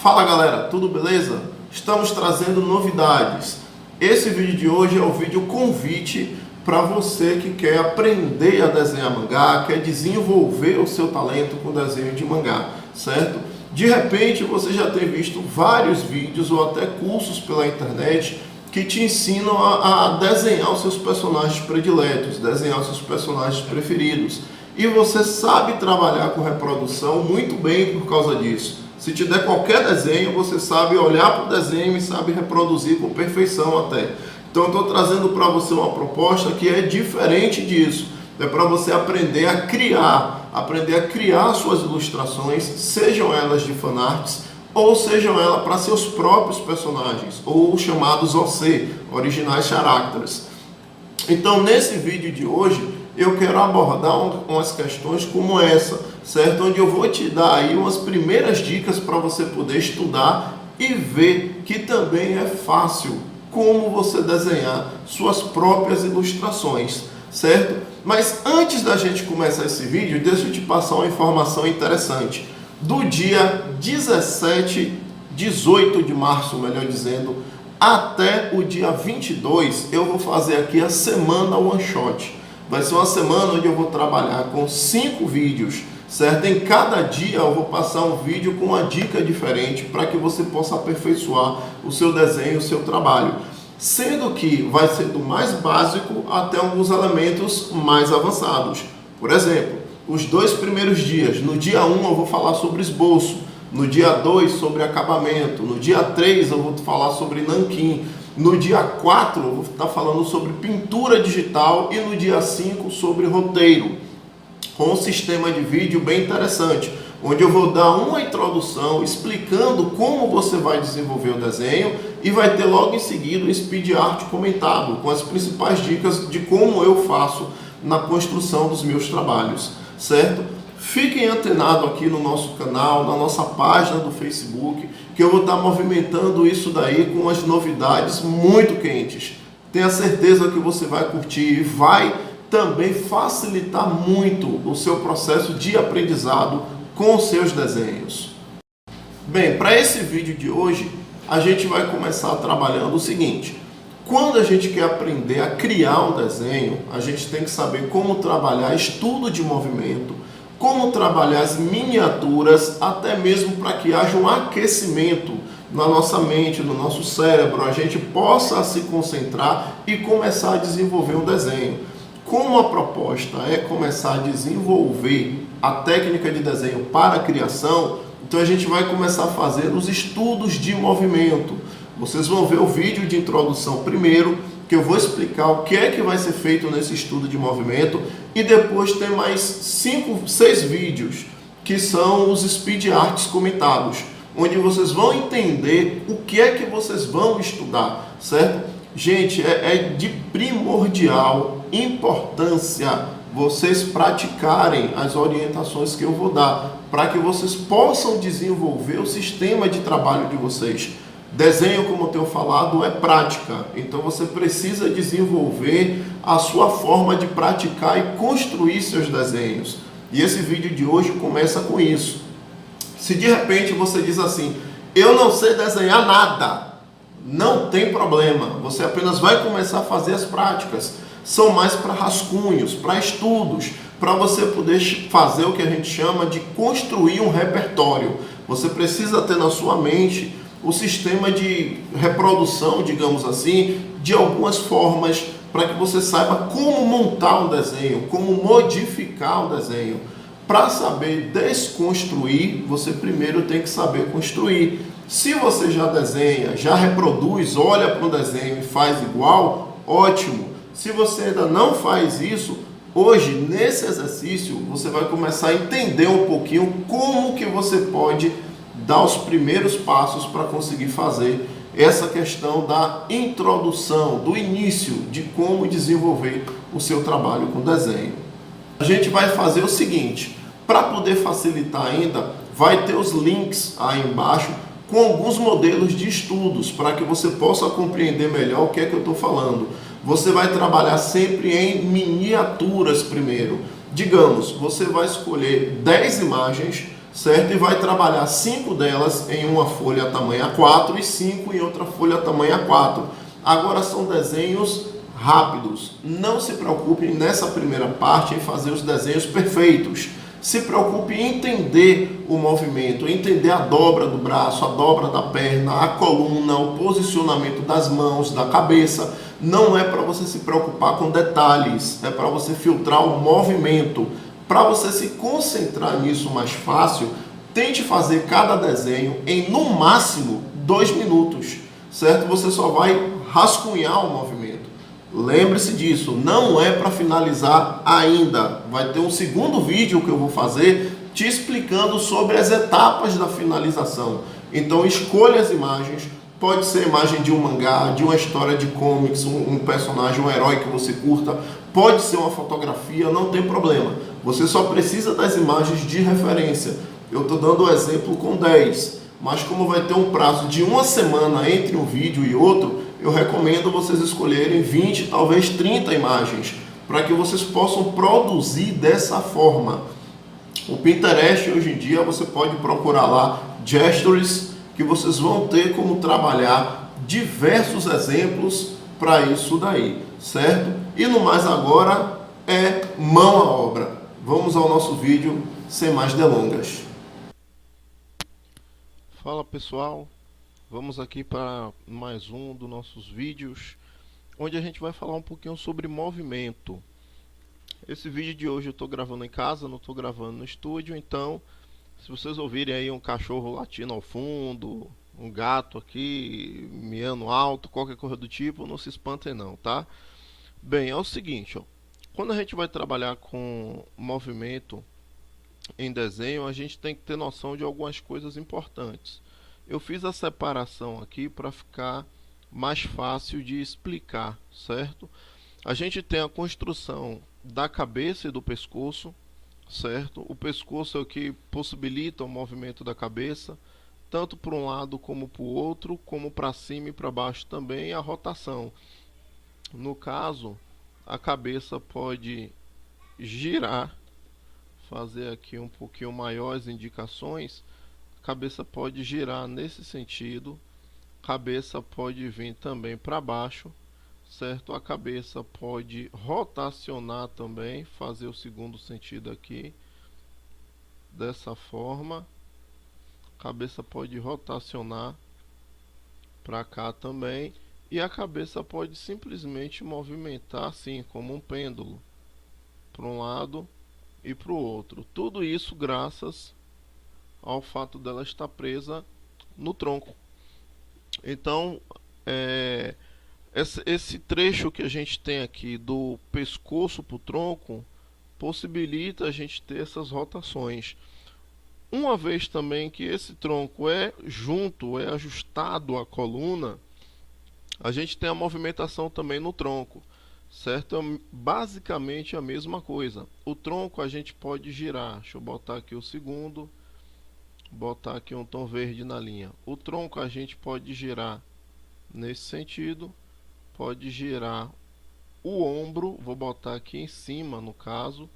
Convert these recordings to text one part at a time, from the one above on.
Fala galera, tudo beleza? Estamos trazendo novidades. Esse vídeo de hoje é o vídeo convite para você que quer aprender a desenhar mangá, quer desenvolver o seu talento com desenho de mangá, certo? De repente você já tem visto vários vídeos ou até cursos pela internet que te ensinam a desenhar os seus personagens prediletos, desenhar os seus personagens preferidos. E você sabe trabalhar com reprodução muito bem por causa disso. Se te der qualquer desenho, você sabe olhar para o desenho e sabe reproduzir com perfeição até. Então eu estou trazendo para você uma proposta que é diferente disso. É para você aprender a criar suas ilustrações, sejam elas de fanarts, ou sejam elas para seus próprios personagens, ou chamados OC, Originais Characters. Então nesse vídeo de hoje, eu quero abordar umas questões como essa, certo? Onde eu vou te dar aí umas primeiras dicas para você poder estudar e ver que também é fácil como você desenhar suas próprias ilustrações, certo? Mas antes da gente começar esse vídeo, deixa eu te passar uma informação interessante. Do dia 18 de março, melhor dizendo, até o dia 22, eu vou fazer aqui a semana One Shot. Vai ser uma semana onde eu vou trabalhar com 5 vídeos, certo? Em cada dia eu vou passar um vídeo com uma dica diferente para que você possa aperfeiçoar o seu desenho, o seu trabalho. Sendo que vai ser do mais básico até alguns elementos mais avançados. Por exemplo, os 2 primeiros dias. No dia 1 eu vou falar sobre esboço. No dia 2 sobre acabamento. No dia 3 eu vou falar sobre nanquim. No dia 4 eu vou estar falando sobre pintura digital e no dia 5 sobre roteiro, com um sistema de vídeo bem interessante, onde eu vou dar uma introdução explicando como você vai desenvolver o desenho e vai ter logo em seguida o speed art comentado, com as principais dicas de como eu faço na construção dos meus trabalhos, certo? Fiquem antenados aqui no nosso canal, na nossa página do Facebook, que eu vou estar movimentando isso daí com umas novidades muito quentes. Tenha certeza que você vai curtir e vai também facilitar muito o seu processo de aprendizado com os seus desenhos. Bem, para esse vídeo de hoje, a gente vai começar trabalhando o seguinte. Quando a gente quer aprender a criar um desenho, a gente tem que saber como trabalhar estudo de movimento, como trabalhar as miniaturas, até mesmo para que haja um aquecimento na nossa mente, no nosso cérebro, a gente possa se concentrar e começar a desenvolver um desenho. Como a proposta é começar a desenvolver a técnica de desenho para a criação, então a gente vai começar a fazer os estudos de movimento. Vocês vão ver o vídeo de introdução primeiro, que eu vou explicar o que é que vai ser feito nesse estudo de movimento, e depois tem mais 5, 6 vídeos, que são os speed arts comentados, onde vocês vão entender o que é que vocês vão estudar, certo? Gente, é de primordial importância vocês praticarem as orientações que eu vou dar, para que vocês possam desenvolver o sistema de trabalho de vocês. Desenho, como eu tenho falado, é prática, então você precisa desenvolver a sua forma de praticar e construir seus desenhos. E esse vídeo de hoje começa com isso. Se de repente você diz assim, eu não sei desenhar nada, não tem problema, você apenas vai começar a fazer as práticas. São mais para rascunhos, para estudos, para você poder fazer o que a gente chama de construir um repertório. Você precisa ter na sua mente o sistema de reprodução, digamos assim, de algumas formas, para que você saiba como montar um desenho, como modificar um desenho. Para saber desconstruir, você primeiro tem que saber construir. Se você já desenha, já reproduz, olha para um desenho e faz igual, ótimo. Se você ainda não faz isso, hoje, nesse exercício, você vai começar a entender um pouquinho como que você pode dar os primeiros passos para conseguir fazer essa questão da introdução, do início de como desenvolver o seu trabalho com desenho. A gente vai fazer o seguinte, para poder facilitar ainda, vai ter os links aí embaixo com alguns modelos de estudos, para que você possa compreender melhor o que é que eu estou falando. Você vai trabalhar sempre em miniaturas primeiro. Digamos, você vai escolher 10 imagens certo? E vai trabalhar 5 delas em uma folha tamanho A4 e 5 em outra folha tamanho A4. Agora são desenhos rápidos. Não se preocupe nessa primeira parte em fazer os desenhos perfeitos. Se preocupe em entender o movimento, entender a dobra do braço, a dobra da perna, a coluna, o posicionamento das mãos, da cabeça. Não é para você se preocupar com detalhes, é para você filtrar o movimento. Para você se concentrar nisso mais fácil, tente fazer cada desenho em no máximo 2 minutos, certo? Você só vai rascunhar o movimento. Lembre-se disso, não é para finalizar ainda. Vai ter um segundo vídeo que eu vou fazer te explicando sobre as etapas da finalização. Então escolha as imagens, pode ser imagem de um mangá, de uma história de comics, um personagem, um herói que você curta, pode ser uma fotografia, não tem problema. Você só precisa das imagens de referência. Eu estou dando o exemplo com 10, mas como vai ter um prazo de uma semana entre um vídeo e outro, eu recomendo vocês escolherem 20, talvez 30 imagens, para que vocês possam produzir dessa forma. O Pinterest, hoje em dia, você pode procurar lá gestures, que vocês vão ter como trabalhar diversos exemplos para isso daí, certo? E no mais agora é mão à obra. Vamos ao nosso vídeo sem mais delongas. Fala pessoal, vamos aqui para mais um dos nossos vídeos, onde a gente vai falar um pouquinho sobre movimento. Esse vídeo de hoje eu estou gravando em casa, não estou gravando no estúdio, então se vocês ouvirem aí um cachorro latindo ao fundo, um gato aqui miando alto, qualquer coisa do tipo, não se espantem não, tá? Bem, é o seguinte, ó, quando a gente vai trabalhar com movimento em desenho, a gente tem que ter noção de algumas coisas importantes. Eu fiz a separação aqui para ficar mais fácil de explicar, certo? A gente tem a construção da cabeça e do pescoço, certo? O pescoço é o que possibilita o movimento da cabeça, tanto para um lado como para o outro, como para cima e para baixo também, a rotação. No caso, a cabeça pode girar, fazer aqui um pouquinho maior as indicações. A cabeça pode girar nesse sentido, a cabeça pode vir também para baixo, certo? A cabeça pode rotacionar também, fazer o segundo sentido aqui, dessa forma. A cabeça pode rotacionar para cá também, e a cabeça pode simplesmente movimentar assim, como um pêndulo, para um lado e para o outro. Tudo isso graças ao fato dela estar presa no tronco. Então, esse trecho que a gente tem aqui do pescoço para o tronco possibilita a gente ter essas rotações. Uma vez também que esse tronco é ajustado à coluna, a gente tem a movimentação também no tronco, certo? É basicamente a mesma coisa. O tronco a gente pode girar. Deixa eu botar aqui o segundo, botar aqui um tom verde na linha. O tronco a gente pode girar nesse sentido, pode girar o ombro, vou botar aqui em cima no caso,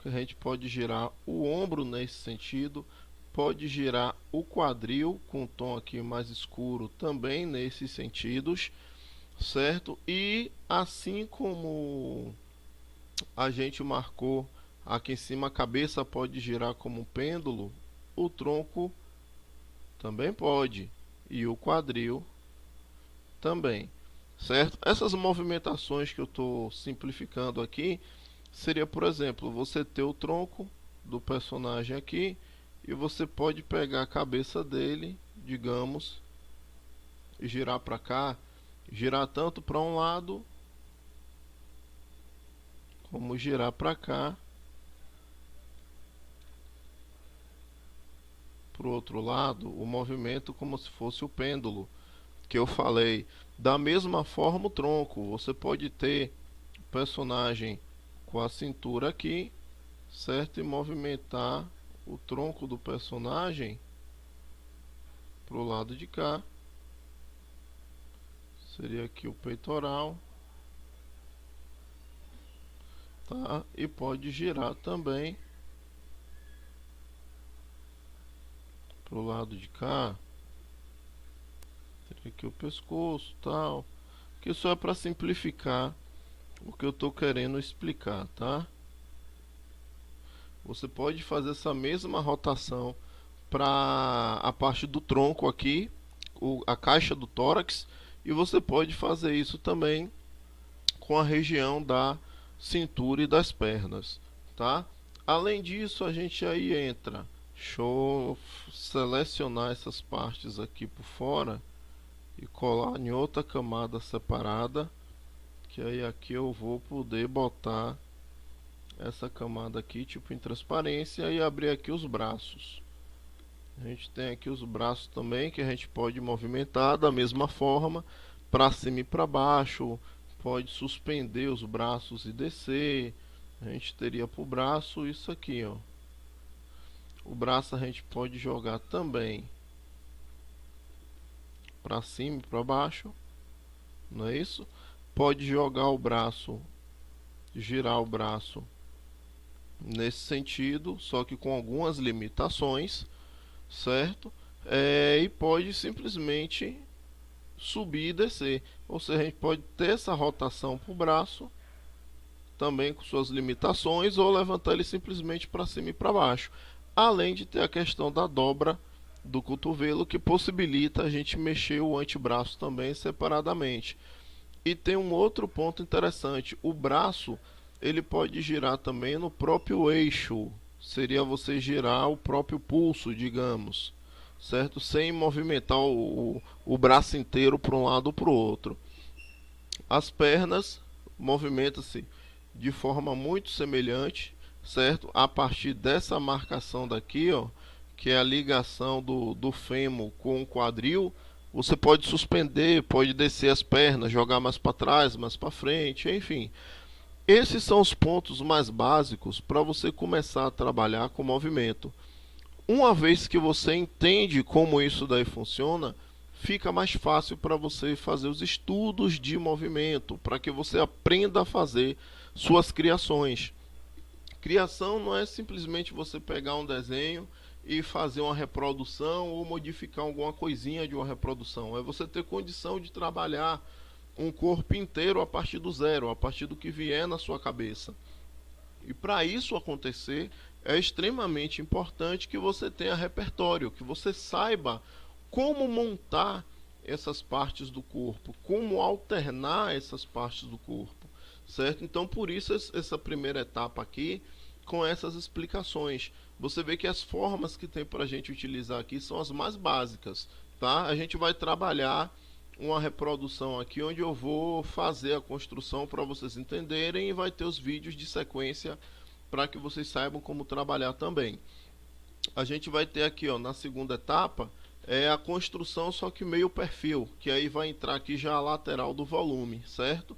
que a gente pode girar o ombro nesse sentido, pode girar o quadril com um tom aqui mais escuro também nesses sentidos, certo? E assim como a gente marcou aqui em cima, a cabeça pode girar como um pêndulo, o tronco também pode, e o quadril também, certo? Essas movimentações que eu estou simplificando aqui seria, por exemplo, você ter o tronco do personagem aqui e você pode pegar a cabeça dele, digamos, e girar para cá, girar tanto para um lado como girar para cá, para o outro lado, o movimento como se fosse o pêndulo que eu falei. Da mesma forma o tronco, você pode ter o personagem com a cintura aqui, certo? E movimentar o tronco do personagem para o lado de cá, seria aqui o peitoral, tá? E pode girar também pro lado de cá. Teria aqui o pescoço, tal. Que só é para simplificar o que eu tô querendo explicar, tá? Você pode fazer essa mesma rotação para a parte do tronco aqui, a caixa do tórax, e você pode fazer isso também com a região da cintura e das pernas, tá? Além disso, a gente aí entra. Deixa eu selecionar essas partes aqui por fora e colar em outra camada separada, que aí aqui eu vou poder botar essa camada aqui, tipo em transparência, e abrir aqui os braços. A gente tem aqui os braços também, que a gente pode movimentar da mesma forma, para cima e para baixo. Pode suspender os braços e descer. A gente teria para o braço isso aqui, ó. O braço a gente pode jogar também para cima e para baixo, não é isso? Pode jogar o braço, girar o braço nesse sentido, só que com algumas limitações, certo? E pode simplesmente subir e descer, ou seja, a gente pode ter essa rotação para o braço também com suas limitações, ou levantar ele simplesmente para cima e para baixo, além de ter a questão da dobra do cotovelo, que possibilita a gente mexer o antebraço também separadamente. E tem um outro ponto interessante: o braço ele pode girar também no próprio eixo, seria você girar o próprio pulso, digamos, certo? Sem movimentar o braço inteiro para um lado ou para o outro. As pernas movimentam-se de forma muito semelhante, certo? A partir dessa marcação daqui, ó, que é a ligação do fêmur com o quadril, você pode suspender, pode descer as pernas, jogar mais para trás, mais para frente, enfim. Esses são os pontos mais básicos para você começar a trabalhar com movimento. Uma vez que você entende como isso daí funciona, fica mais fácil para você fazer os estudos de movimento, para que você aprenda a fazer suas criações. Criação não é simplesmente você pegar um desenho e fazer uma reprodução ou modificar alguma coisinha de uma reprodução. É você ter condição de trabalhar um corpo inteiro a partir do zero, a partir do que vier na sua cabeça. E para isso acontecer, é extremamente importante que você tenha repertório, que você saiba como montar essas partes do corpo, como alternar essas partes do corpo, certo? Então, por isso essa primeira etapa aqui, com essas explicações. Você vê que as formas que tem para a gente utilizar aqui são as mais básicas, tá? A gente vai trabalhar uma reprodução aqui onde eu vou fazer a construção para vocês entenderem, e vai ter os vídeos de sequência para que vocês saibam como trabalhar também. A gente vai ter aqui, ó, na segunda etapa, a construção, só que meio perfil, que aí vai entrar aqui já a lateral do volume, certo?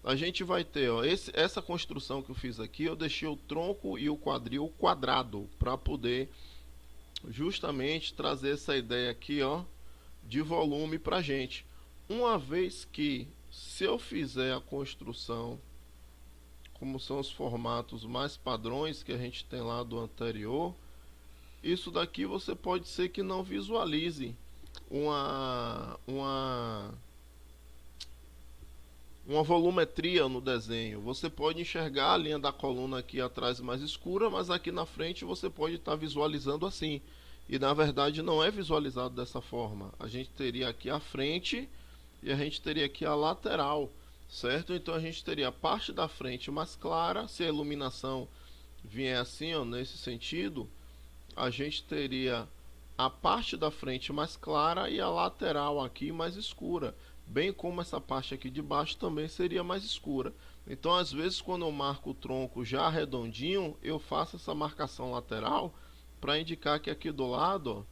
A gente vai ter, ó, essa construção que eu fiz aqui, eu deixei o tronco e o quadril quadrado, para poder justamente trazer essa ideia aqui, ó, de volume para a gente. Uma vez que, se eu fizer a construção, como são os formatos mais padrões que a gente tem lá do anterior, isso daqui você pode ser que não visualize uma volumetria no desenho. Você pode enxergar a linha da coluna aqui atrás mais escura, mas aqui na frente você pode estar visualizando assim. E na verdade não é visualizado dessa forma. A gente teria aqui a frente e a gente teria aqui a lateral, certo? Então a gente teria a parte da frente mais clara. Se a iluminação vier assim, ó, nesse sentido, a gente teria a parte da frente mais clara e a lateral aqui mais escura, bem como essa parte aqui de baixo também seria mais escura. Então, às vezes, quando eu marco o tronco já redondinho, eu faço essa marcação lateral para indicar que aqui do lado,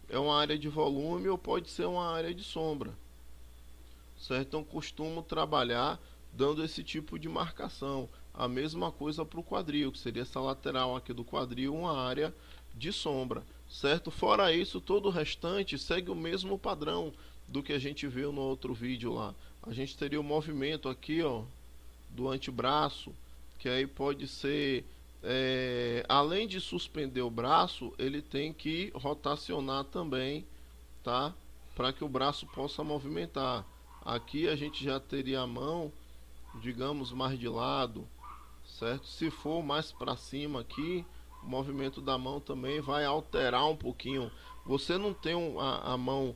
ó, é uma área de volume ou pode ser uma área de sombra, certo? Então, costumo trabalhar dando esse tipo de marcação. A mesma coisa para o quadril, que seria essa lateral aqui do quadril, uma área de sombra, certo? Fora isso, todo o restante segue o mesmo padrão do que a gente viu no outro vídeo lá. A gente teria o movimento aqui, ó, do antebraço, que aí pode ser além de suspender o braço, ele tem que rotacionar também, tá? Para que o braço possa movimentar. Aqui a gente já teria a mão, digamos, mais de lado, certo? Se for mais para cima aqui, o movimento da mão também vai alterar um pouquinho. Você não tem a mão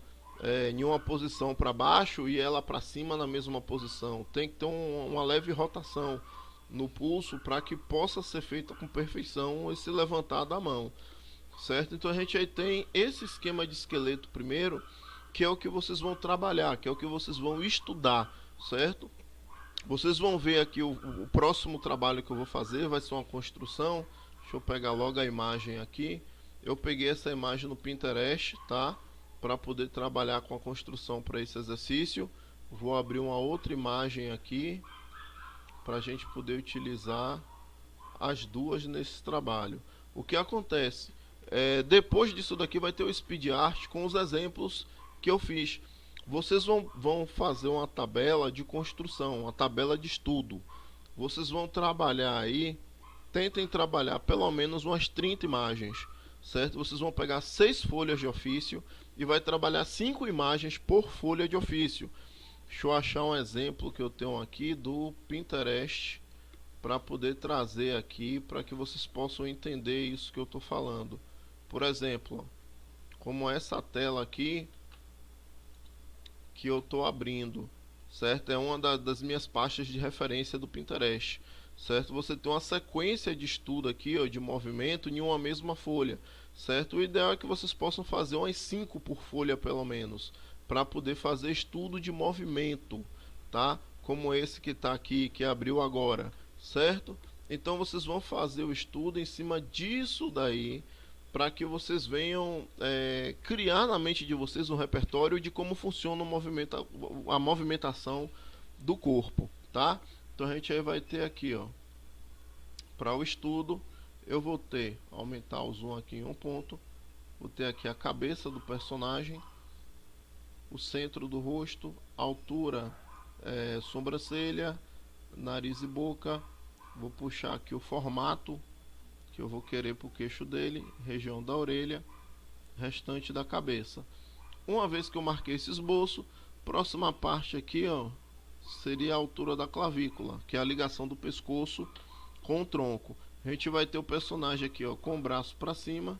em uma posição para baixo e ela para cima na mesma posição. Tem que ter uma leve rotação no pulso para que possa ser feita com perfeição esse levantar da mão, certo? Então a gente aí tem esse esquema de esqueleto primeiro, que é o que vocês vão trabalhar, que é o que vocês vão estudar, certo? Vocês vão ver aqui o próximo trabalho que eu vou fazer vai ser uma construção. Deixa eu pegar logo a imagem aqui. Eu peguei essa imagem no Pinterest, tá? Para poder trabalhar com a construção para esse exercício. Vou abrir uma outra imagem aqui para a gente poder utilizar as duas nesse trabalho. O que acontece? Depois disso daqui vai ter o Speed Art com os exemplos que eu fiz. Vocês vão fazer uma tabela de construção, uma tabela de estudo. Vocês vão trabalhar aí, tentem trabalhar pelo menos umas 30 imagens, certo? Vocês vão pegar 6 folhas de ofício e vai trabalhar 5 imagens por folha de ofício. Deixa eu achar um exemplo que eu tenho aqui do Pinterest para poder trazer aqui para que vocês possam entender isso que eu estou falando. Por exemplo, como essa tela aqui que eu estou abrindo, certo? É uma das minhas pastas de referência do Pinterest, certo? Você tem uma sequência de estudo aqui, ó, de movimento em uma mesma folha, certo? O ideal é que vocês possam fazer umas 5 por folha pelo menos, para poder fazer estudo de movimento, tá? Como esse que está aqui, que abriu agora, certo? Então vocês vão fazer o estudo em cima disso daí, para que vocês venham criar na mente de vocês um repertório de como funciona a movimentação do corpo, tá? Então a gente aí vai ter aqui, ó, para o estudo, eu vou ter, aumentar o zoom aqui em um ponto, vou ter aqui a cabeça do personagem, o centro do rosto, altura, sobrancelha, nariz e boca. Vou puxar aqui o formato que eu vou querer para o queixo dele, região da orelha, restante da cabeça. Uma vez que eu marquei esse esboço, próxima parte aqui, ó, seria a altura da clavícula, que é a ligação do pescoço com o tronco. A gente vai ter o personagem aqui, ó, com o braço para cima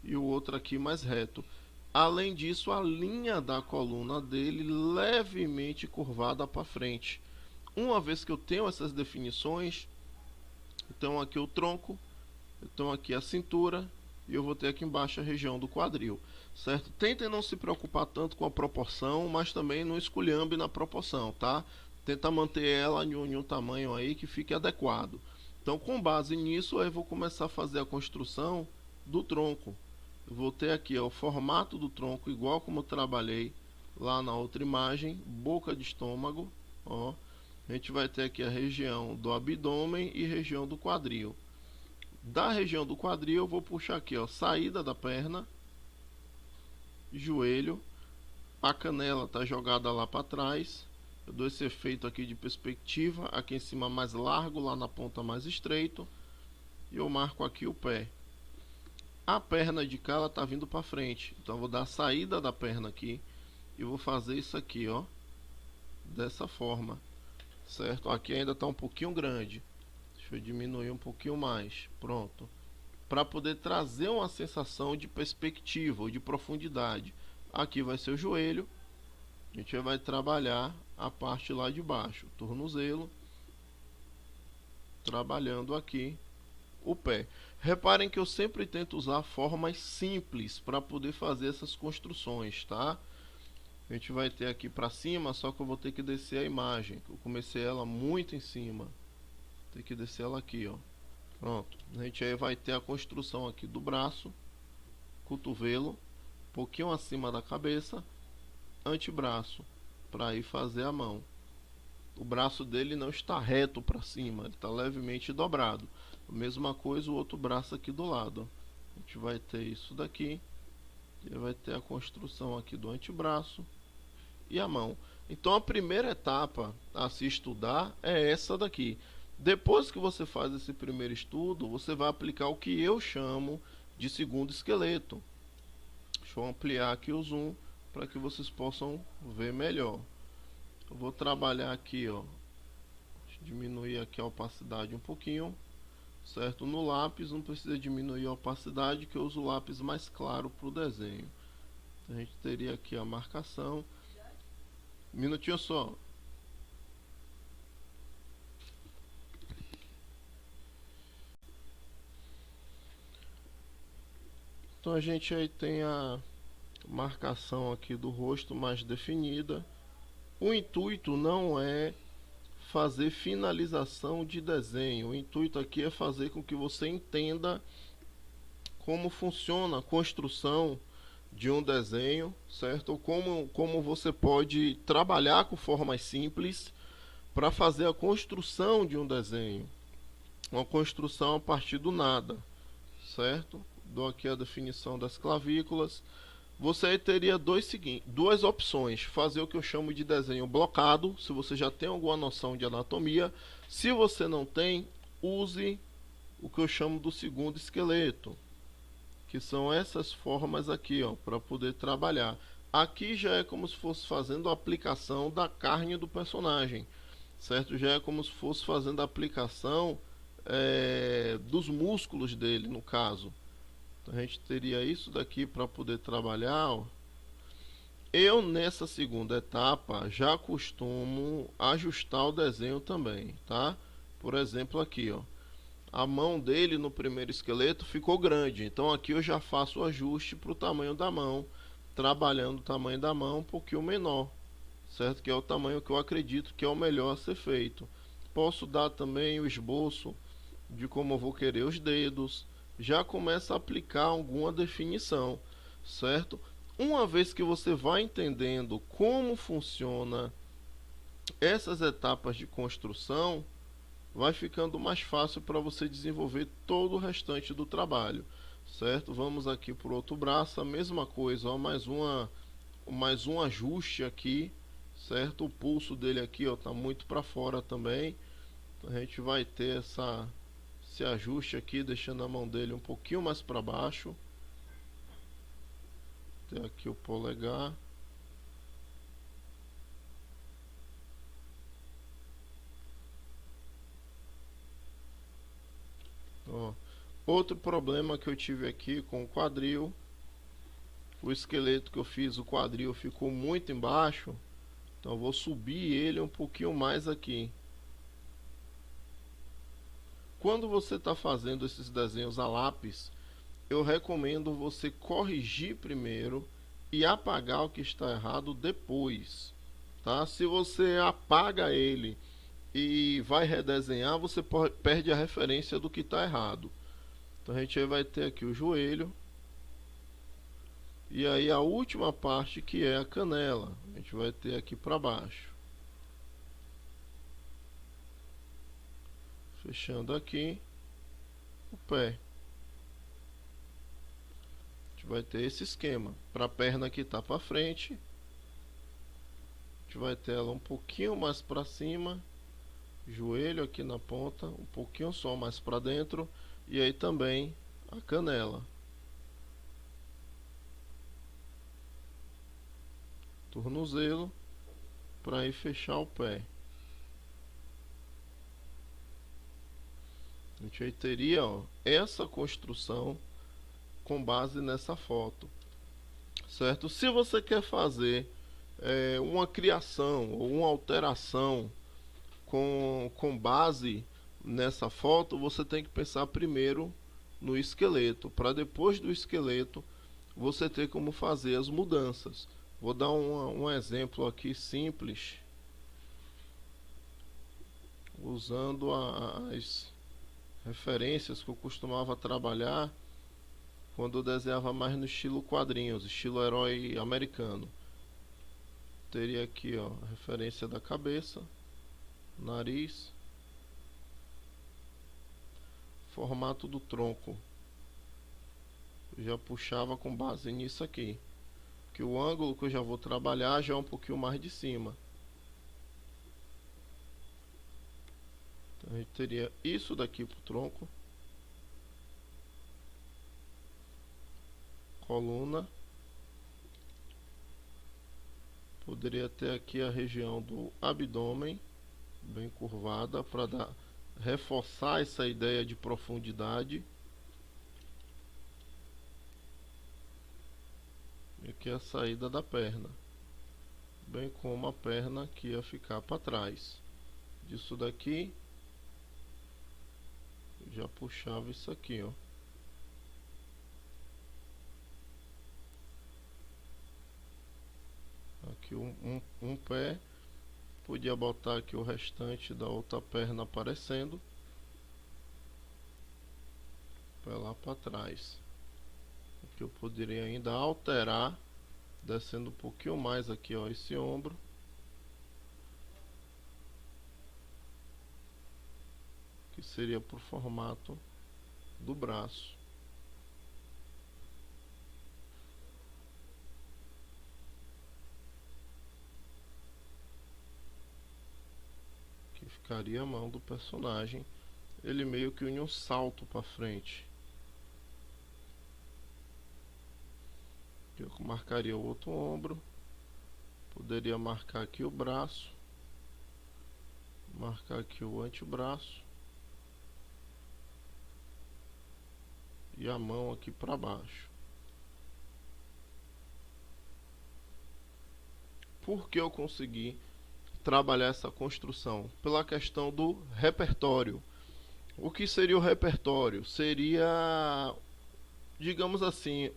e o outro aqui mais reto. Além disso, a linha da coluna dele levemente curvada para frente. Uma vez que eu tenho essas definições, então aqui o tronco, então aqui a cintura e eu vou ter aqui embaixo a região do quadril, certo? Tentem não se preocupar tanto com a proporção, mas também não esculhambe na proporção, tá? Tenta manter ela em um tamanho aí que fique adequado. Então, com base nisso, eu vou começar a fazer a construção do tronco. Eu vou ter aqui, ó, o formato do tronco igual como eu trabalhei lá na outra imagem, boca de estômago, ó. A gente vai ter aqui a região do abdômen e região do quadril. Da região do quadril eu vou puxar aqui, ó, saída da perna, joelho, a canela está jogada lá para trás. Eu dou esse efeito aqui de perspectiva, aqui em cima mais largo, lá na ponta mais estreito, e eu marco aqui o pé. A perna de cá ela tá vindo para frente, então eu vou dar a saída da perna aqui e vou fazer isso aqui, ó, dessa forma, certo? Aqui ainda está um pouquinho grande, deixa eu diminuir um pouquinho mais, pronto, para poder trazer uma sensação de perspectiva ou de profundidade. Aqui vai ser o joelho, a gente vai trabalhar a parte lá de baixo, tornozelo, trabalhando aqui o pé. Reparem que eu sempre tento usar formas simples para poder fazer essas construções, tá? A gente vai ter aqui para cima, só que eu vou ter que descer a imagem. Eu comecei ela muito em cima. Tem que descer ela aqui, ó. Pronto. A gente aí vai ter a construção aqui do braço, cotovelo, um pouquinho acima da cabeça, antebraço, para ir fazer a mão. O braço dele não está reto para cima, ele está levemente dobrado. A mesma coisa o outro braço aqui do lado. A gente vai ter isso daqui. E vai ter a construção aqui do antebraço e a mão. Então a primeira etapa a se estudar é essa daqui. Depois que você faz esse primeiro estudo, você vai aplicar o que eu chamo de segundo esqueleto. Deixa eu ampliar aqui o zoom para que vocês possam ver melhor. Eu vou trabalhar aqui, ó, diminuir aqui a opacidade um pouquinho, certo? No lápis não precisa diminuir a opacidade, que eu uso o lápis mais claro para o desenho. A gente teria aqui a marcação. Um minutinho só. Então a gente aí tem a marcação aqui do rosto mais definida. O intuito não é fazer finalização de desenho. O intuito aqui é fazer com que você entenda como funciona a construção de um desenho, certo? Ou como você pode trabalhar com formas simples para fazer a construção de um desenho. Uma construção a partir do nada, certo? Dou aqui a definição das clavículas. Você teria duas opções: fazer o que eu chamo de desenho blocado, se você já tem alguma noção de anatomia. Se você não tem, use o que eu chamo do segundo esqueleto, que são essas formas aqui, ó, para poder trabalhar. Aqui já é como se fosse fazendo a aplicação da carne do personagem, certo? Já é como se fosse fazendo a aplicação dos músculos dele, no caso. Então, a gente teria isso daqui para poder trabalhar, ó. Eu nessa segunda etapa já costumo ajustar o desenho também, tá? Por exemplo, aqui, ó, a mão dele no primeiro esqueleto ficou grande, então aqui eu já faço o ajuste para o tamanho da mão, trabalhando o tamanho da mão um pouquinho menor, certo? Que é o tamanho que eu acredito que é o melhor a ser feito. Posso dar também o esboço de como eu vou querer os dedos. Já começa a aplicar alguma definição, certo? Uma vez que você vai entendendo como funciona essas etapas de construção, vai ficando mais fácil para você desenvolver todo o restante do trabalho, certo? Vamos aqui para o outro braço, a mesma coisa, ó, mais um ajuste aqui, certo? O pulso dele aqui, ó, tá muito para fora também. Então, a gente vai ter esse ajuste aqui, deixando a mão dele um pouquinho mais para baixo. Tem aqui o polegar. Ó, outro problema que eu tive aqui com o quadril, o esqueleto que eu fiz, o quadril ficou muito embaixo, então eu vou subir ele um pouquinho mais aqui. Quando você está fazendo esses desenhos a lápis, eu recomendo você corrigir primeiro e apagar o que está errado depois, tá? Se você apaga ele e vai redesenhar, você perde a referência do que está errado. Então a gente vai ter aqui o joelho, e aí a última parte, que é a canela, a gente vai ter aqui para baixo. Fechando aqui o pé. A gente vai ter esse esquema. Para a perna que está para frente, a gente vai ter ela um pouquinho mais para cima, joelho aqui na ponta, um pouquinho só mais para dentro, e aí também a canela. Tornozelo, para ir fechar o pé. A gente aí teria, ó, essa construção com base nessa foto, certo? Se você quer fazer uma criação ou uma alteração com base nessa foto, você tem que pensar primeiro no esqueleto, para depois do esqueleto você ter como fazer as mudanças. Vou dar um exemplo aqui simples, usando as referências que eu costumava trabalhar quando eu desenhava mais no estilo quadrinhos, estilo herói americano. Teria aqui, ó, a referência da cabeça, nariz, formato do tronco. Eu já puxava com base nisso aqui, que o ângulo que eu já vou trabalhar já é um pouquinho mais de cima. Então A gente teria isso daqui pro tronco, coluna, poderia ter aqui a região do abdômen bem curvada para reforçar essa ideia de profundidade. E aqui a saída da perna, bem como a perna que ia ficar para trás. Disso daqui já puxava isso aqui, ó. Aqui um pé, podia botar aqui o restante da outra perna aparecendo, para lá para trás. Aqui eu poderia ainda alterar, descendo um pouquinho mais aqui, ó, esse ombro. Que seria pro formato do braço. Que ficaria a mão do personagem. Ele meio que une um salto para frente. Eu marcaria o outro ombro. Poderia marcar aqui o braço. Marcar aqui o antebraço. E a mão aqui para baixo. Por que eu consegui trabalhar essa construção? Pela questão do repertório. O que seria o repertório? Seria, digamos assim,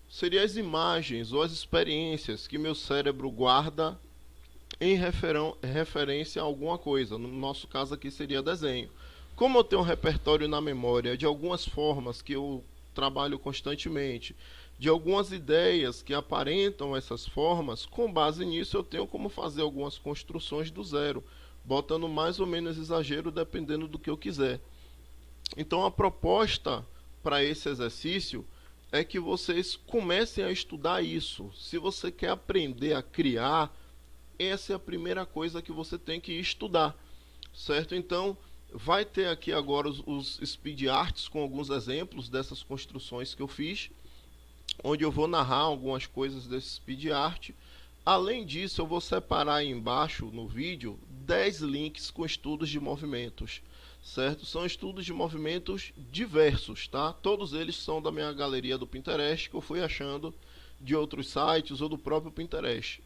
seria as imagens ou as experiências que meu cérebro guarda em referência a alguma coisa. No nosso caso aqui seria desenho. Como eu tenho um repertório na memória de algumas formas que eu trabalho constantemente, de algumas ideias que aparentam essas formas, com base nisso eu tenho como fazer algumas construções do zero, botando mais ou menos exagero dependendo do que eu quiser. Então a proposta para esse exercício é que vocês comecem a estudar isso. Se você quer aprender a criar, essa é a primeira coisa que você tem que estudar, certo? Então vai ter aqui agora os speed arts com alguns exemplos dessas construções que eu fiz, onde eu vou narrar algumas coisas desse speed art. Além disso, eu vou separar aí embaixo no vídeo 10 links com estudos de movimentos, certo? São estudos de movimentos diversos, tá? Todos eles são da minha galeria do Pinterest, que eu fui achando de outros sites ou do próprio Pinterest.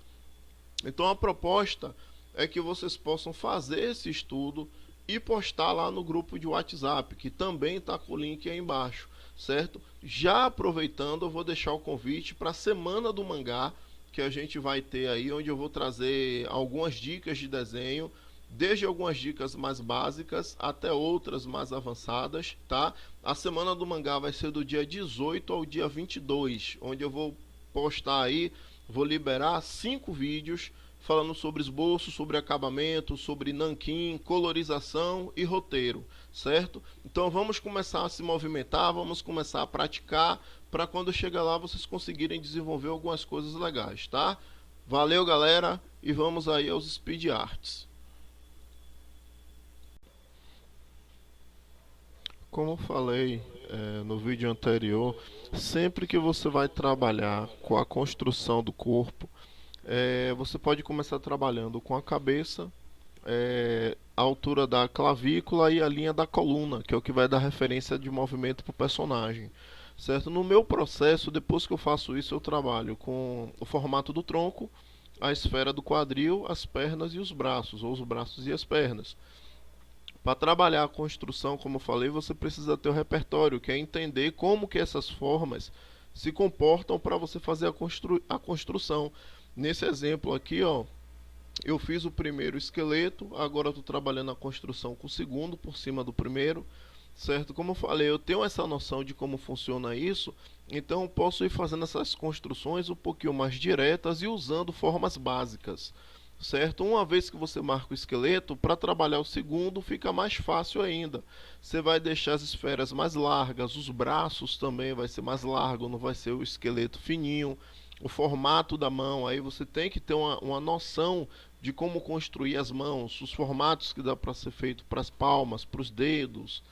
Então a proposta é que vocês possam fazer esse estudo e postar lá no grupo de WhatsApp, que também está com o link aí embaixo, certo? Já aproveitando, eu vou deixar o convite para a Semana do Mangá, que a gente vai ter aí, onde eu vou trazer algumas dicas de desenho, desde algumas dicas mais básicas até outras mais avançadas, tá? A Semana do Mangá vai ser do dia 18 ao dia 22, onde eu vou postar aí, vou liberar 5 vídeos falando sobre esboço, sobre acabamento, sobre nanquim, colorização e roteiro, certo? Então vamos começar a se movimentar, vamos começar a praticar, para quando chegar lá vocês conseguirem desenvolver algumas coisas legais, tá? Valeu, galera, e vamos aí aos speed arts. Como eu falei no vídeo anterior, sempre que você vai trabalhar com a construção do corpo, você pode começar trabalhando com a cabeça, a altura da clavícula e a linha da coluna, que é o que vai dar referência de movimento para o personagem, certo? No meu processo, depois que eu faço isso, eu trabalho com o formato do tronco, a esfera do quadril, as pernas e os braços, ou os braços e as pernas. Para trabalhar a construção, como eu falei, você precisa ter o repertório, que é entender como que essas formas se comportam para você fazer a construção. Nesse exemplo aqui, ó, eu fiz o primeiro esqueleto, agora estou trabalhando a construção com o segundo por cima do primeiro, certo? Como eu falei, eu tenho essa noção de como funciona isso, então eu posso ir fazendo essas construções um pouquinho mais diretas e usando formas básicas, certo? Uma vez que você marca o esqueleto, para trabalhar o segundo fica mais fácil ainda. Você vai deixar as esferas mais largas, os braços também vai ser mais largo, não vai ser o esqueleto fininho. o formato da mão. Aí você tem que ter uma noção de como construir as mãos, os formatos que dá para ser feito para as palmas, para os dedos,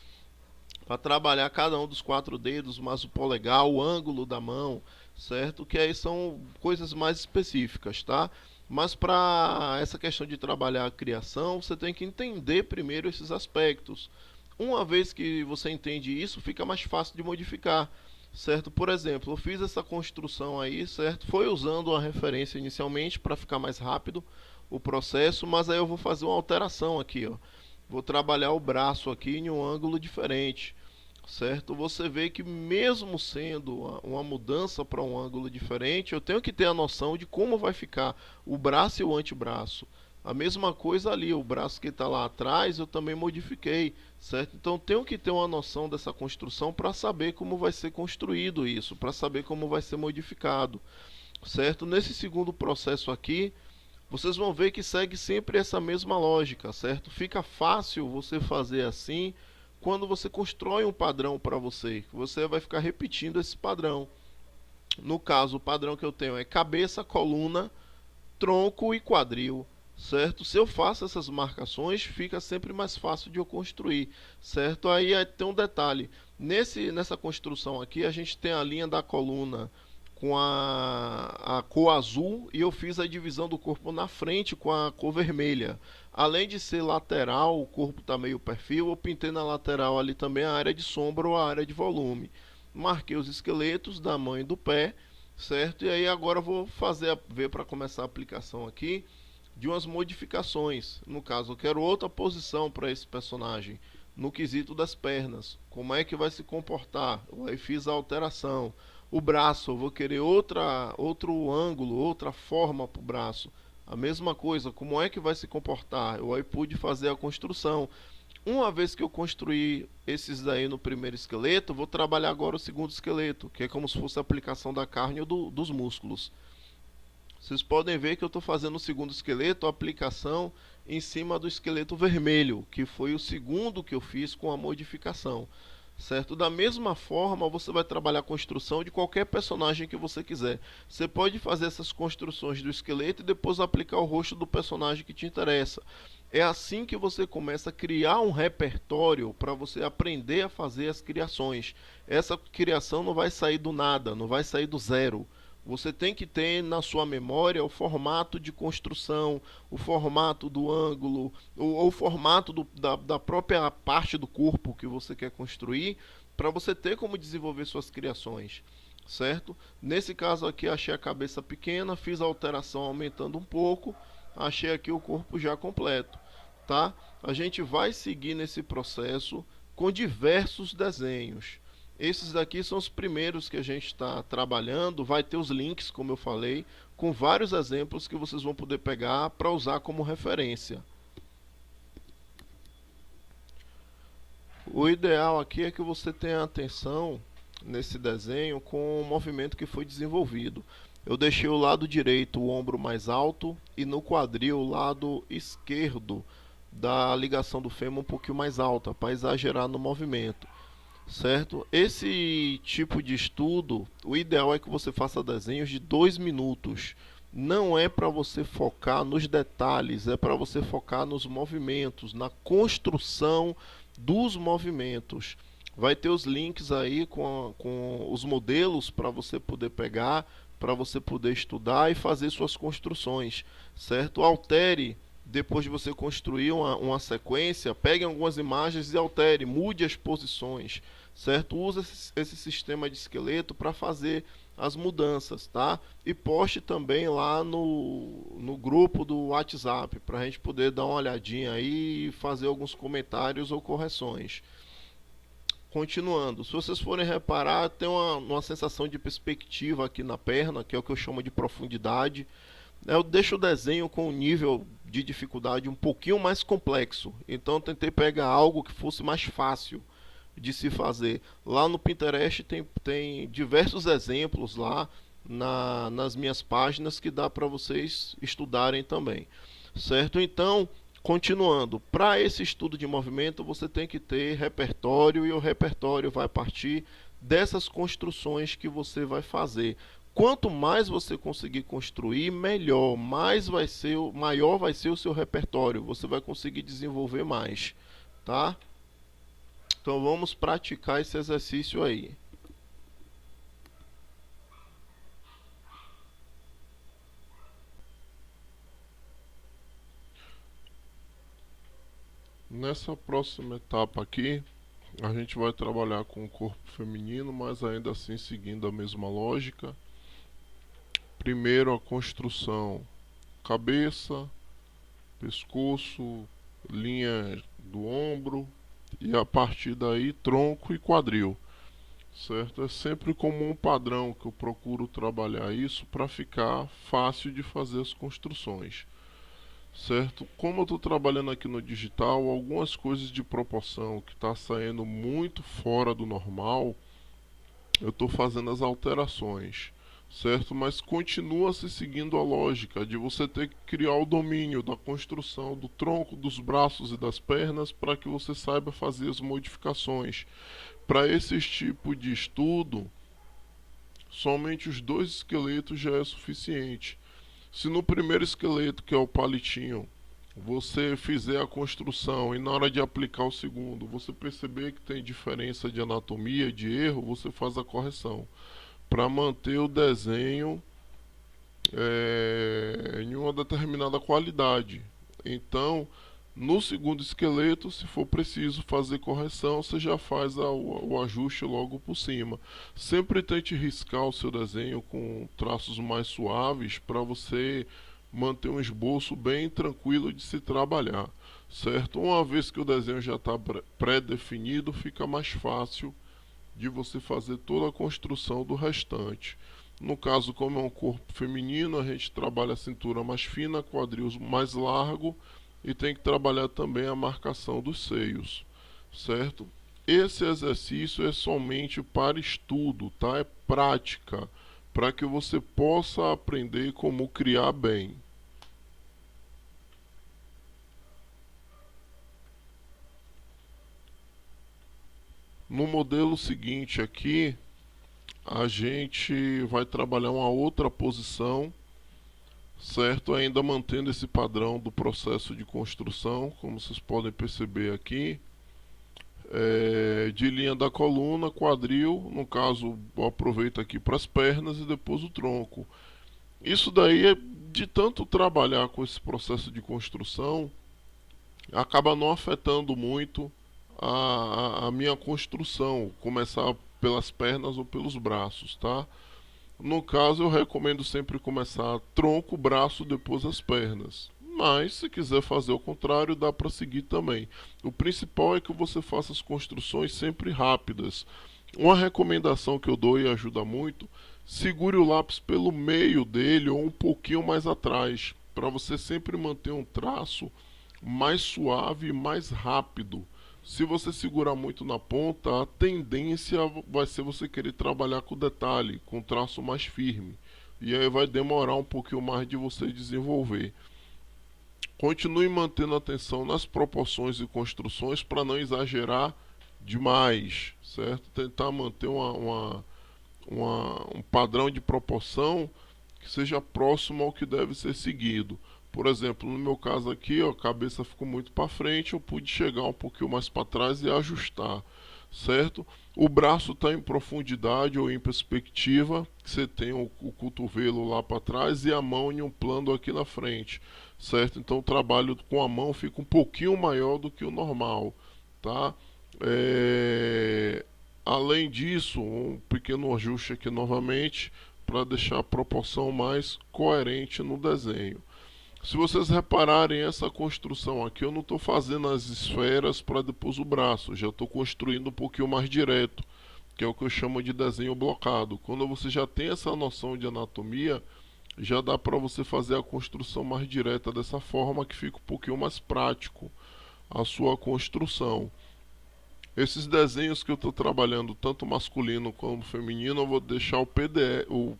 para trabalhar cada um dos 4 dedos, mas o polegar, o ângulo da mão, certo? Que aí são coisas mais específicas, tá? Mas para essa questão de trabalhar a criação, você tem que entender primeiro esses aspectos. Uma vez que você entende isso, fica mais fácil de modificar, certo? Por exemplo, eu fiz essa construção aí, certo? Foi usando a referência inicialmente para ficar mais rápido o processo, mas aí eu vou fazer uma alteração aqui, ó. Vou trabalhar o braço aqui em um ângulo diferente, certo? Você vê que mesmo sendo uma mudança para um ângulo diferente, eu tenho que ter a noção de como vai ficar o braço e o antebraço. A mesma coisa ali, o braço que está lá atrás eu também modifiquei, certo? Então tenho que ter uma noção dessa construção para saber como vai ser construído isso, para saber como vai ser modificado, certo? Nesse segundo processo aqui, vocês vão ver que segue sempre essa mesma lógica, certo? Fica fácil você fazer assim quando você constrói um padrão para você. Você vai ficar repetindo esse padrão. No caso, o padrão que eu tenho é cabeça, coluna, tronco e quadril, certo? Se eu faço essas marcações, fica sempre mais fácil de eu construir, certo? Aí tem um detalhe. Nessa construção aqui, a gente tem a linha da coluna com a cor azul e eu fiz a divisão do corpo na frente com a cor vermelha. Além de ser lateral, o corpo está meio perfil, eu pintei na lateral ali também a área de sombra ou a área de volume. Marquei os esqueletos da mão e do pé, certo? E aí agora eu vou ver para começar a aplicação aqui de umas modificações. No caso, eu quero outra posição para esse personagem, no quesito das pernas. Como é que vai se comportar? Eu aí fiz a alteração. O braço, eu vou querer outro ângulo, outra forma para o braço. A mesma coisa, como é que vai se comportar? Eu aí pude fazer a construção. Uma vez que eu construí esses daí no primeiro esqueleto, vou trabalhar agora o segundo esqueleto, que é como se fosse a aplicação da carne ou dos músculos. Vocês podem ver que eu estou fazendo o segundo esqueleto, a aplicação em cima do esqueleto vermelho, que foi o segundo que eu fiz com a modificação. Certo? Da mesma forma, você vai trabalhar a construção de qualquer personagem que você quiser. Você pode fazer essas construções do esqueleto e depois aplicar o rosto do personagem que te interessa. É assim que você começa a criar um repertório para você aprender a fazer as criações. Essa criação não vai sair do nada, não vai sair do zero. Você tem que ter na sua memória o formato de construção, o formato do ângulo, ou o formato da própria parte do corpo que você quer construir, para você ter como desenvolver suas criações, certo? Nesse caso aqui achei a cabeça pequena, fiz a alteração aumentando um pouco, achei aqui o corpo já completo, tá? A gente vai seguir nesse processo com diversos desenhos. Esses daqui são os primeiros que a gente está trabalhando. Vai ter os links, como eu falei, com vários exemplos que vocês vão poder pegar para usar como referência. O ideal aqui é que você tenha atenção nesse desenho com o movimento que foi desenvolvido. Eu deixei o lado direito o ombro mais alto e no quadril o lado esquerdo da ligação do fêmur um pouquinho mais alta, para exagerar no movimento. Certo? Esse tipo de estudo, o ideal é que você faça desenhos de 2 minutos. Não é para você focar nos detalhes, é para você focar nos movimentos, na construção dos movimentos. Vai ter os links aí com os modelos para você poder pegar, para você poder estudar e fazer suas construções, certo? Altere. Depois de você construir uma sequência, pegue algumas imagens e altere, mude as posições, certo? Use esse sistema de esqueleto para fazer as mudanças, tá? E poste também lá no grupo do WhatsApp, para a gente poder dar uma olhadinha aí e fazer alguns comentários ou correções. Continuando, se vocês forem reparar, tem uma sensação de perspectiva aqui na perna, que é o que eu chamo de profundidade. Eu deixo o desenho com um nível de dificuldade um pouquinho mais complexo. Então eu tentei pegar algo que fosse mais fácil de se fazer. Lá no Pinterest tem diversos exemplos lá nas minhas páginas que dá para vocês estudarem também. Certo? Então, continuando, para esse estudo de movimento você tem que ter repertório e o repertório vai partir dessas construções que você vai fazer. Quanto mais você conseguir construir, melhor, maior vai ser o seu repertório, você vai conseguir desenvolver mais, tá? Então vamos praticar esse exercício aí. Nessa próxima etapa aqui, a gente vai trabalhar com o corpo feminino, mas ainda assim seguindo a mesma lógica. Primeiro a construção: cabeça, pescoço, linha do ombro e a partir daí tronco e quadril, certo? É sempre como um padrão que eu procuro trabalhar isso para ficar fácil de fazer as construções, certo? Como eu estou trabalhando aqui no digital, algumas coisas de proporção que está saindo muito fora do normal, eu estou fazendo as alterações, certo? Mas continua se seguindo a lógica de você ter que criar o domínio da construção do tronco, dos braços e das pernas para que você saiba fazer as modificações. Para esse tipo de estudo, somente os dois esqueletos já é suficiente. Se no primeiro esqueleto, que é o palitinho, você fizer a construção e na hora de aplicar o segundo, você perceber que tem diferença de anatomia, de erro, você faz a correção para manter o desenho em uma determinada qualidade. Então, no segundo esqueleto, se for preciso fazer correção, você já faz o ajuste logo por cima. Sempre tente riscar o seu desenho com traços mais suaves para você manter um esboço bem tranquilo de se trabalhar, certo? Uma vez que o desenho já está pré-definido, fica mais fácil de você fazer toda a construção do restante. No caso, como é um corpo feminino, a gente trabalha a cintura mais fina, quadril mais largo e tem que trabalhar também a marcação dos seios, certo? Esse exercício é somente para estudo, tá? É prática, para que você possa aprender como criar bem. No modelo seguinte aqui, a gente vai trabalhar uma outra posição, certo? Ainda mantendo esse padrão do processo de construção, como vocês podem perceber aqui, de linha da coluna, quadril, no caso eu aproveito aqui para as pernas e depois o tronco. Isso daí é de tanto trabalhar com esse processo de construção, acaba não afetando muito a minha construção, começar pelas pernas ou pelos braços, tá? No caso, eu recomendo sempre começar tronco, braço, depois as pernas. Mas, se quiser fazer o contrário, dá para seguir também. O principal é que você faça as construções sempre rápidas. Uma recomendação que eu dou e ajuda muito: segure o lápis pelo meio dele ou um pouquinho mais atrás, para você sempre manter um traço mais suave e mais rápido. Se você segurar muito na ponta, a tendência vai ser você querer trabalhar com detalhe, com traço mais firme. E aí vai demorar um pouquinho mais de você desenvolver. Continue mantendo atenção nas proporções e construções para não exagerar demais, certo? Tentar manter um padrão de proporção que seja próximo ao que deve ser seguido. Por exemplo, no meu caso aqui, ó, a cabeça ficou muito para frente, eu pude chegar um pouquinho mais para trás e ajustar, certo? O braço está em profundidade ou em perspectiva, você tem o cotovelo lá para trás e a mão em um plano aqui na frente, certo? Então o trabalho com a mão fica um pouquinho maior do que o normal, tá? Além disso, um pequeno ajuste aqui novamente para deixar a proporção mais coerente no desenho. Se vocês repararem, essa construção aqui eu não estou fazendo as esferas para depois o braço, já estou construindo um pouquinho mais direto, que é o que eu chamo de desenho blocado. Quando você já tem essa noção de anatomia, já dá para você fazer a construção mais direta dessa forma, que fica um pouquinho mais prático a sua construção. Esses desenhos que eu estou trabalhando, tanto masculino como feminino, eu vou deixar o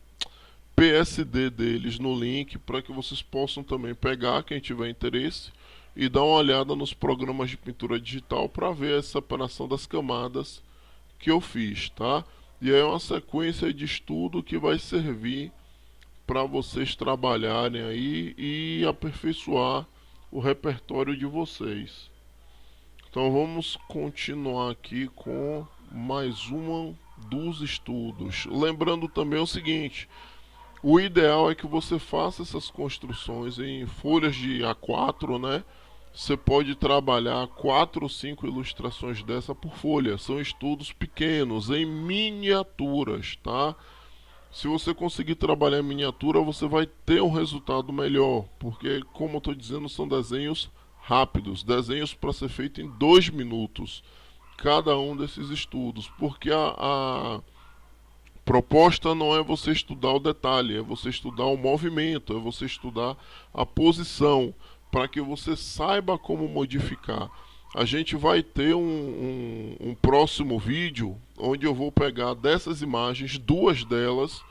PSD deles no link para que vocês possam também pegar, quem tiver interesse, e dar uma olhada nos programas de pintura digital para ver a separação das camadas que eu fiz, tá? E aí é uma sequência de estudo que vai servir para vocês trabalharem aí e aperfeiçoar o repertório de vocês. Então vamos continuar aqui com mais uma dos estudos. Lembrando também o seguinte: o ideal é que você faça essas construções em folhas de A4, né? Você pode trabalhar 4 ou 5 ilustrações dessa por folha. São estudos pequenos, em miniaturas, tá? Se você conseguir trabalhar em miniatura, você vai ter um resultado melhor, porque, como eu estou dizendo, são desenhos rápidos, desenhos para ser feito em 2 minutos, cada um desses estudos, porque a proposta não é você estudar o detalhe, é você estudar o movimento, é você estudar a posição, para que você saiba como modificar. A gente vai ter um próximo vídeo onde eu vou pegar dessas imagens, 2 delas,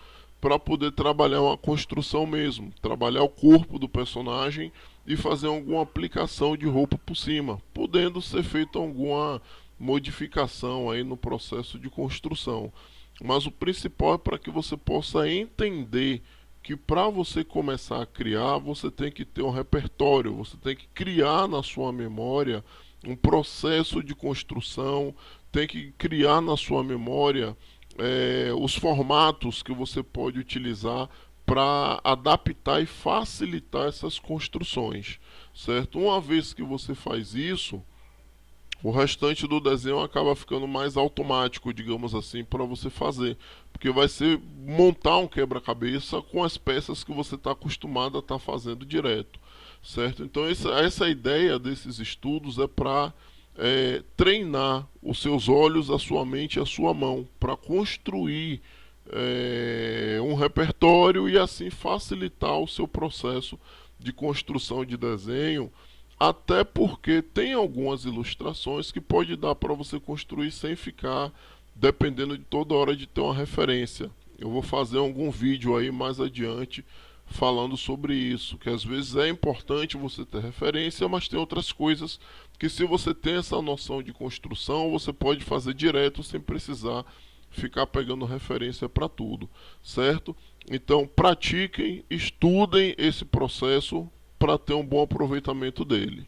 para poder trabalhar uma construção mesmo, trabalhar o corpo do personagem e fazer alguma aplicação de roupa por cima, podendo ser feita alguma modificação aí no processo de construção. Mas o principal é para que você possa entender que para você começar a criar, você tem que ter um repertório, você tem que criar na sua memória um processo de construção, tem que criar na sua memória os formatos que você pode utilizar para adaptar e facilitar essas construções, certo? Uma vez que você faz isso, o restante do desenho acaba ficando mais automático, digamos assim, para você fazer. Porque vai ser montar um quebra-cabeça com as peças que você está acostumado a estar fazendo direto, certo? Então essa ideia desses estudos é para treinar os seus olhos, a sua mente e a sua mão, para construir um repertório e assim facilitar o seu processo de construção de desenho. Até porque tem algumas ilustrações que pode dar para você construir sem ficar dependendo de toda hora de ter uma referência. Eu vou fazer algum vídeo aí mais adiante falando sobre isso, que às vezes é importante você ter referência, mas tem outras coisas que, se você tem essa noção de construção, você pode fazer direto sem precisar ficar pegando referência para tudo, certo? Então pratiquem, estudem esse processo para ter um bom aproveitamento dele.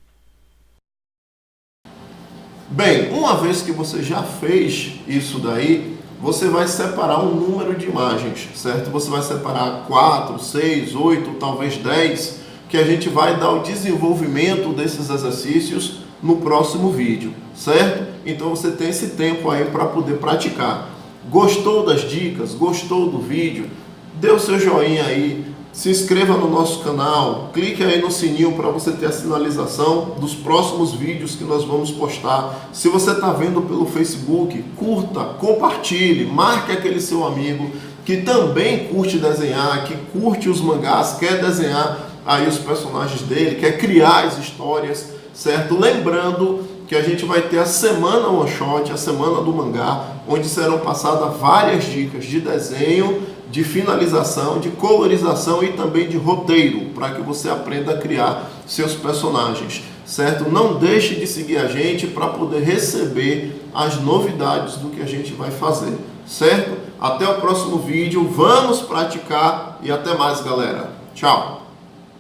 Bem, uma vez que você já fez isso daí, você vai separar um número de imagens, certo? Você vai separar 4, 6, 8, talvez 10, que a gente vai dar o desenvolvimento desses exercícios no próximo vídeo, certo? Então você tem esse tempo aí para poder praticar. Gostou das dicas? Gostou do vídeo? Dê o seu joinha aí. Se inscreva no nosso canal, clique aí no sininho para você ter a sinalização dos próximos vídeos que nós vamos postar. Se você está vendo pelo Facebook, curta, compartilhe, marque aquele seu amigo que também curte desenhar, que curte os mangás, quer desenhar aí os personagens dele, quer criar as histórias, certo? Lembrando que a gente vai ter a semana One Shot, a semana do mangá, onde serão passadas várias dicas de desenho, de finalização, de colorização e também de roteiro, para que você aprenda a criar seus personagens, certo? Não deixe de seguir a gente para poder receber as novidades do que a gente vai fazer, certo? Até o próximo vídeo, vamos praticar e até mais, galera. Tchau!